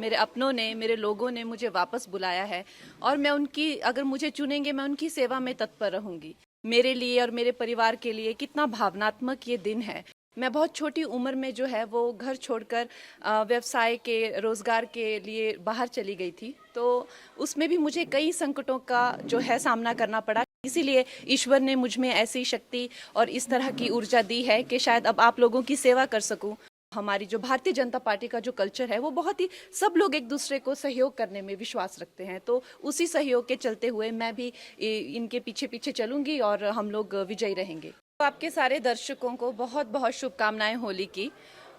मेरे अपनों ने, मेरे लोगों ने मुझे वापस बुलाया है और मैं उनकी, अगर मुझे चुनेंगे, मैं उनकी सेवा में तत्पर रहूंगी। मेरे लिए और मेरे परिवार के लिए कितना भावनात्मक ये दिन है। मैं बहुत छोटी उम्र में जो है वो घर छोड़कर व्यवसाय के, रोजगार के लिए बाहर चली गई थी। तो उसमें भी मुझे कई संकटों का जो है सामना करना पड़ा। इसीलिए ईश्वर ने मुझ में ऐसी शक्ति और इस तरह की ऊर्जा दी है कि शायद अब आप लोगों की सेवा कर सकूं। हमारी जो भारतीय जनता पार्टी का जो कल्चर है वो बहुत ही, सब लोग एक दूसरे को सहयोग करने में विश्वास रखते हैं। तो उसी सहयोग के चलते हुए मैं भी इनके पीछे पीछे चलूंगी और हम लोग विजयी रहेंगे। तो आपके सारे दर्शकों को बहुत बहुत शुभकामनाएं होली की।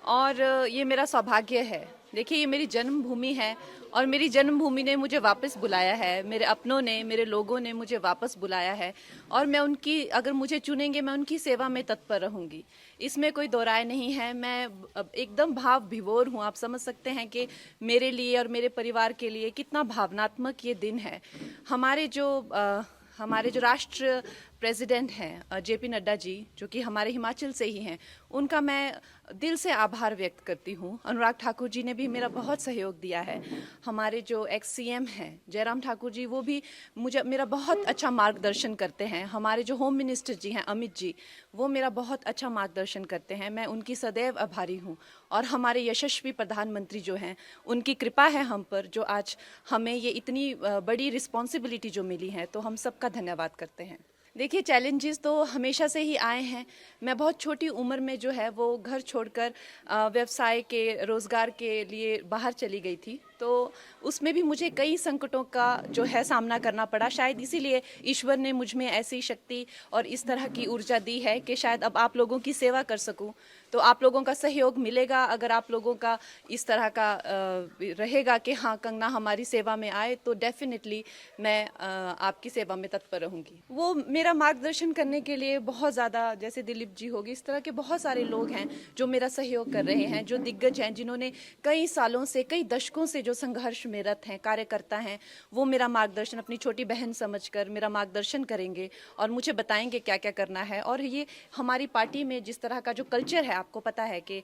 और ये मेरा सौभाग्य है। देखिए, ये मेरी जन्मभूमि है और मेरी जन्मभूमि ने मुझे वापस बुलाया है। मेरे अपनों ने, मेरे लोगों ने मुझे वापस बुलाया है और मैं उनकी, अगर मुझे चुनेंगे, मैं उनकी सेवा में तत्पर रहूंगी। इसमें कोई दो राय नहीं है। मैं एकदम भाव विभोर हूँ। आप समझ सकते हैं कि मेरे लिए और मेरे परिवार के लिए कितना भावनात्मक ये दिन है। हमारे जो राष्ट्र प्रेसिडेंट हैं जेपी नड्डा जी, जो कि हमारे हिमाचल से ही हैं, उनका मैं दिल से आभार व्यक्त करती हूँ। अनुराग ठाकुर जी ने भी मेरा बहुत सहयोग दिया है। हमारे जो एक्स सीएम हैं जयराम ठाकुर जी, वो भी मेरा बहुत अच्छा मार्गदर्शन करते हैं। हमारे जो होम मिनिस्टर जी हैं अमित जी, वो मेरा बहुत अच्छा मार्गदर्शन करते हैं। मैं उनकी सदैव आभारी हूँ। और हमारे यशस्वी प्रधानमंत्री जो हैं, उनकी कृपा है हम पर, जो आज हमें ये इतनी बड़ी रिस्पॉन्सिबिलिटी जो मिली है, तो हम सबका धन्यवाद करते हैं। देखिए, चैलेंजेस तो हमेशा से ही आए हैं। मैं बहुत छोटी उम्र में जो है वो घर छोड़कर व्यवसाय के, रोजगार के लिए बाहर चली गई थी। तो उसमें भी मुझे कई संकटों का जो है सामना करना पड़ा। शायद इसीलिए ईश्वर ने मुझ में ऐसी शक्ति और इस तरह की ऊर्जा दी है कि शायद अब आप लोगों की सेवा कर सकूं। तो आप लोगों का सहयोग मिलेगा। अगर आप लोगों का इस तरह का रहेगा कि हाँ, कंगना हमारी सेवा में आए, तो डेफिनेटली मैं आपकी सेवा में तत्पर रहूंगी। वो मेरा मार्गदर्शन करने के लिए बहुत ज़्यादा, जैसे दिलीप जी होगी, इस तरह के बहुत सारे लोग हैं जो मेरा सहयोग कर रहे हैं, जो दिग्गज हैं, जिन्होंने कई सालों से, कई दशकों से जो संघर्ष में रत हैं, कार्यकर्ता हैं, वो मेरा मार्गदर्शन अपनी छोटी बहन समझकर मेरा मार्गदर्शन करेंगे और मुझे बताएंगे क्या क्या करना है। और ये हमारी पार्टी में जिस तरह का जो कल्चर है, आपको पता है कि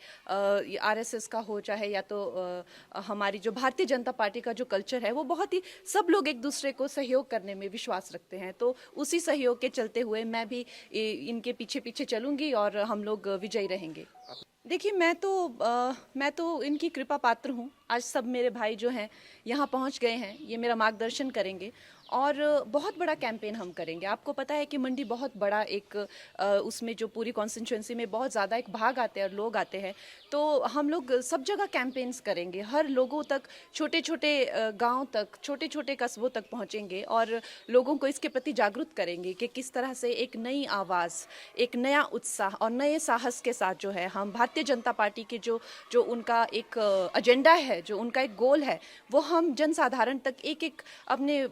आरएसएस का हो चाहे या तो हमारी जो भारतीय जनता पार्टी का जो कल्चर है, वो बहुत ही, सब लोग एक दूसरे को सहयोग करने में विश्वास रखते हैं। तो उसी सहयोग के चलते हुए मैं भी इनके पीछे पीछे चलूंगी और हम लोग विजयी रहेंगे। देखिए, मैं तो इनकी कृपा पात्र हूँ। आज सब मेरे भाई जो हैं यहाँ पहुँच गए हैं, ये मेरा मार्गदर्शन करेंगे और बहुत बड़ा कैंपेन हम करेंगे। आपको पता है कि मंडी बहुत बड़ा एक उसमें जो पूरी कॉन्स्टिट्यूंसी में बहुत ज़्यादा एक भाग आते हैं और लोग आते हैं। तो हम लोग सब जगह कैंपेन्स करेंगे, हर लोगों तक, छोटे छोटे गांव तक, छोटे छोटे कस्बों तक पहुंचेंगे और लोगों को इसके प्रति जागरूक करेंगे कि किस तरह से एक नई आवाज़, एक नया उत्साह और नए साहस के साथ जो है हम भारतीय जनता पार्टी के जो उनका एक एजेंडा है, जो उनका एक गोल है, वो हम जनसाधारण तक, एक एक अपने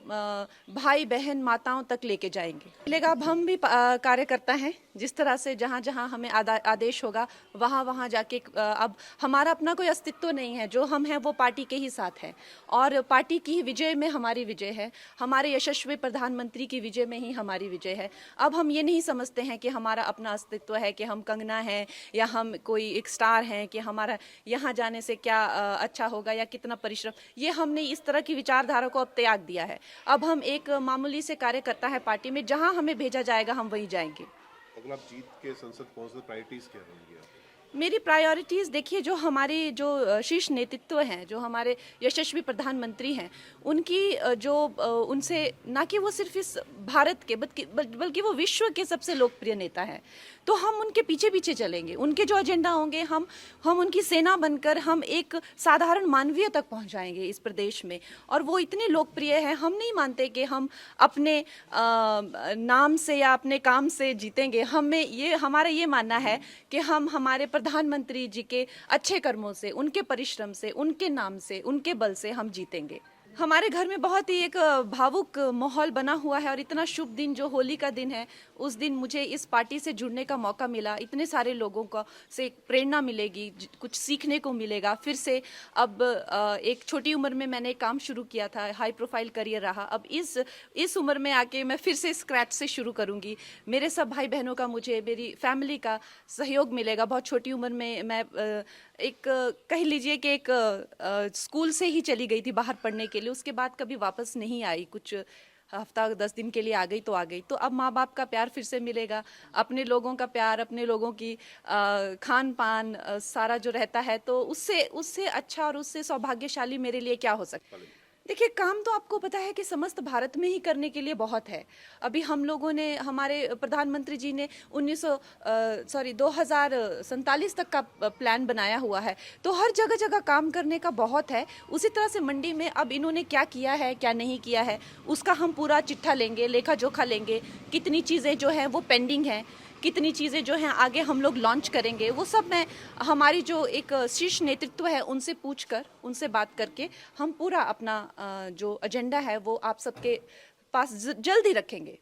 भाई बहन माताओं तक लेके जाएंगे। मिलेगा, अब हम भी कार्यकर्ता हैं। जिस तरह से जहाँ जहाँ हमें आदेश होगा, वहाँ वहाँ जाके अब हमारा अपना कोई अस्तित्व नहीं है। जो हम हैं वो पार्टी के ही साथ हैं और पार्टी की विजय में हमारी विजय है। हमारे यशस्वी प्रधानमंत्री की विजय में ही हमारी विजय है। अब हम ये नहीं समझते हैं कि हमारा अपना अस्तित्व है, कि हम कंगना हैं या हम कोई एक स्टार हैं, कि हमारा यहाँ जाने से क्या अच्छा होगा या कितना परिश्रम। ये हमने इस तरह की विचारधारा को अब त्याग दिया है। अब हम एक मामूली से कार्यकर्ता है पार्टी में, जहाँ हमें भेजा जाएगा हम वहीं जाएंगे। अगर आप जीत के संसद पहुंचते, प्रायोरिटीज क्या होंगी? मेरी प्रायोरिटीज़ देखिए, जो हमारी जो शीर्ष नेतृत्व हैं, जो हमारे यशस्वी प्रधानमंत्री हैं, उनकी उनसे, ना कि वो सिर्फ इस भारत के बल्कि वो विश्व के सबसे लोकप्रिय नेता हैं। तो हम उनके पीछे पीछे चलेंगे। उनके जो एजेंडा होंगे, हम उनकी सेना बनकर हम एक साधारण मानवीय तक पहुंचाएंगे इस प्रदेश में। और वो इतने लोकप्रिय हैं, हम नहीं मानते कि हम अपने नाम से या अपने काम से जीतेंगे। हमारा ये मानना है कि हम हमारे प्रधानमंत्री जी के अच्छे कर्मों से, उनके परिश्रम से, उनके नाम से, उनके बल से हम जीतेंगे। हमारे घर में बहुत ही एक भावुक माहौल बना हुआ है और इतना शुभ दिन जो होली का दिन है, उस दिन मुझे इस पार्टी से जुड़ने का मौका मिला, इतने सारे लोगों को से प्रेरणा मिलेगी, कुछ सीखने को मिलेगा। फिर से अब एक छोटी उम्र में मैंने काम शुरू किया था, हाई प्रोफाइल करियर रहा। अब इस उम्र में आके मैं फिर से स्क्रैच से शुरू करूंगी। मेरे सब भाई बहनों का, मुझे मेरी फैमिली का सहयोग मिलेगा। बहुत छोटी उम्र में मैं एक कह लीजिए कि एक स्कूल से ही चली गई थी बाहर पढ़ने के लिए, उसके बाद कभी वापस नहीं आई। कुछ हफ्ता 10 दिन के लिए आ गई तो आ गई। तो अब माँ बाप का प्यार फिर से मिलेगा, अपने लोगों का प्यार, अपने लोगों की खान पान सारा जो रहता है, तो उससे उससे अच्छा और उससे सौभाग्यशाली मेरे लिए क्या हो सकता है। देखिए, काम तो आपको पता है कि समस्त भारत में ही करने के लिए बहुत है। अभी हम लोगों ने, हमारे प्रधानमंत्री जी ने 2047 तक का प्लान बनाया हुआ है, तो हर जगह जगह काम करने का बहुत है। उसी तरह से मंडी में अब इन्होंने क्या किया है, क्या नहीं किया है, उसका हम पूरा चिट्ठा लेंगे, लेखा जोखा लेंगे। कितनी चीज़ें जो हैं वो पेंडिंग हैं, कितनी चीज़ें जो हैं आगे हम लोग लॉन्च करेंगे, वो सब मैं, हमारी जो एक शीर्ष नेतृत्व है उनसे पूछकर, उनसे बात करके हम पूरा अपना जो एजेंडा है वो आप सबके पास जल्द ही रखेंगे।